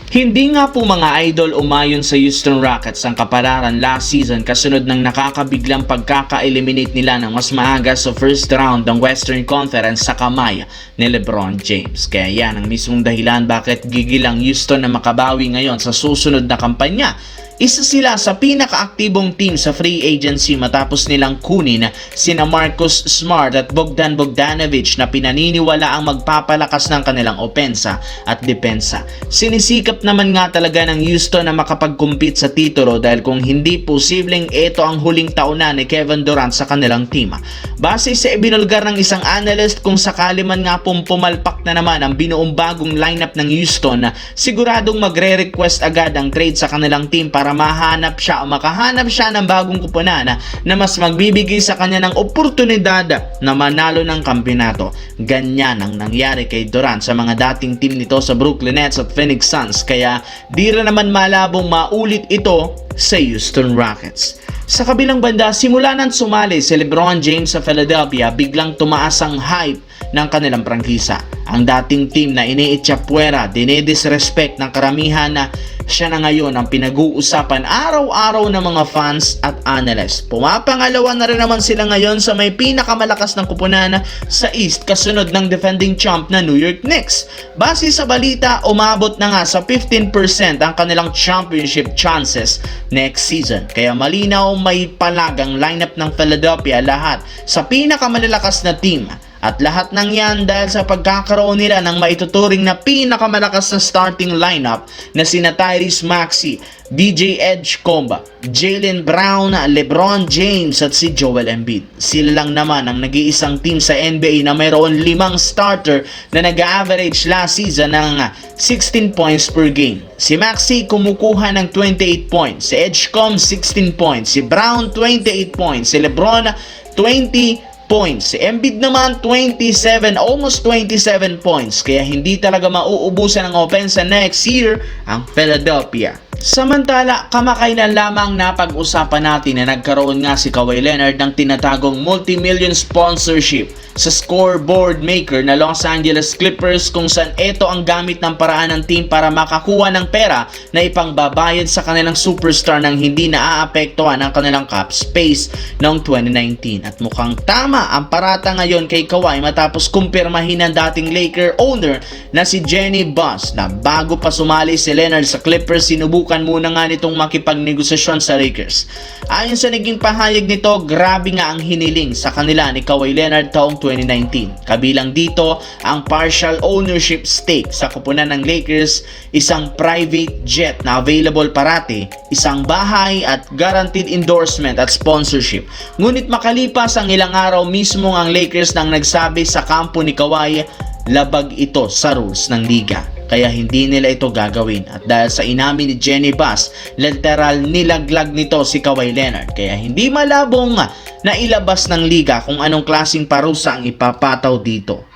Hindi nga po mga idol umayon sa Houston Rockets ang kapalaran last season kasunod ng nakakabiglang pagkaka-eliminate nila ng mas maaga sa first round ng Western Conference sa kamay ni LeBron James. Kaya yan ang mismong dahilan bakit gigil ang Houston na makabawi ngayon sa susunod na kampanya. Isa sila sa pinakaaktibong team sa free agency matapos nilang kunin sina Marcus Smart at Bogdan Bogdanovic na pinaniniwala ang magpapalakas ng kanilang opensa at depensa. Sinisikap naman nga talaga ng Houston na makapag-compete sa titulo dahil kung hindi posibleng ito ang huling taon na ni Kevin Durant sa kanilang team. Base sa ibinulgar ng isang analyst, kung sakali man nga pumalpak na naman ang binuong bagong lineup ng Houston, siguradong magre-request agad ang trade sa kanilang team para mahanap siya o makahanap siya ng bagong kupunan na mas magbibigay sa kanya ng oportunidad na manalo ng kampeonato. Ganyan ang nangyari kay Durant sa mga dating team nito sa Brooklyn Nets at Phoenix Suns, kaya di rin naman malabong maulit ito sa Houston Rockets. Sa kabilang banda, simula nang sumali si LeBron James sa Philadelphia, biglang tumaas ang hype ng kanilang prangkisa. Ang dating team na iniitsapwera, dinidisrespect ng karamihan na siya na ngayon ang pinag-uusapan araw-araw ng mga fans at analysts. Pumapangalawa na rin naman sila ngayon sa may pinakamalakas ng kupunan sa East kasunod ng defending champ na New York Knicks. Base sa balita, umabot na nga sa 15% ang kanilang championship chances next season. Kaya malinaw may palagang lineup ng Philadelphia lahat sa pinakamalalakas na team. At lahat ng yan dahil sa pagkakaroon nila ng maituturing na pinakamalakas na starting lineup na sina Tyrese Maxey, BJ Edgecombe, Jaylen Brown, LeBron James at si Joel Embiid. Sila lang naman ang nag-iisang team sa NBA na mayroon 5 starter na nag-average last season ng 16 points per game. Si Maxey kumukuha ng 28 points, si Edgecombe 16 points, si Brown 28 points, si LeBron 20 points. Si Embiid naman 27, almost 27 points. Kaya hindi talaga mauubusan ng offense next year ang Philadelphia. Samantala, kamakailan lamang napag-usapan natin na nagkaroon nga si Kawhi Leonard ng tinatagong multi-million sponsorship sa scoreboard maker na Los Angeles Clippers, kung saan ito ang gamit ng paraan ng team para makakuha ng pera na ipangbabayad sa kanilang superstar nang hindi naaapektuhan ang kanilang cap space noong 2019. At mukhang tama ang parata ngayon kay Kawhi matapos kumpirmahin ng dating Laker owner na si Jenny Buss na bago pa sumali si Leonard sa Clippers, sinubukan muna nga nitong makipagnegosasyon sa Lakers. Ayon sa naging pahayag nito, grabe nga ang hiniling sa kanila ni Kawhi Leonard taong 2019. Kabilang dito ang partial ownership stake sa kupunan ng Lakers, isang private jet na available parati, isang bahay at guaranteed endorsement at sponsorship. Ngunit makalipas ang ilang araw, mismo ang Lakers nang nagsabi sa kampo ni Kawhi, labag ito sa rules ng liga. Kaya hindi nila ito gagawin. At dahil sa inamin ni Jenny Buss, literal nilaglag nito si Kawhi Leonard. Kaya hindi malabong na ilabas ng liga kung anong klaseng parusa ang ipapataw dito.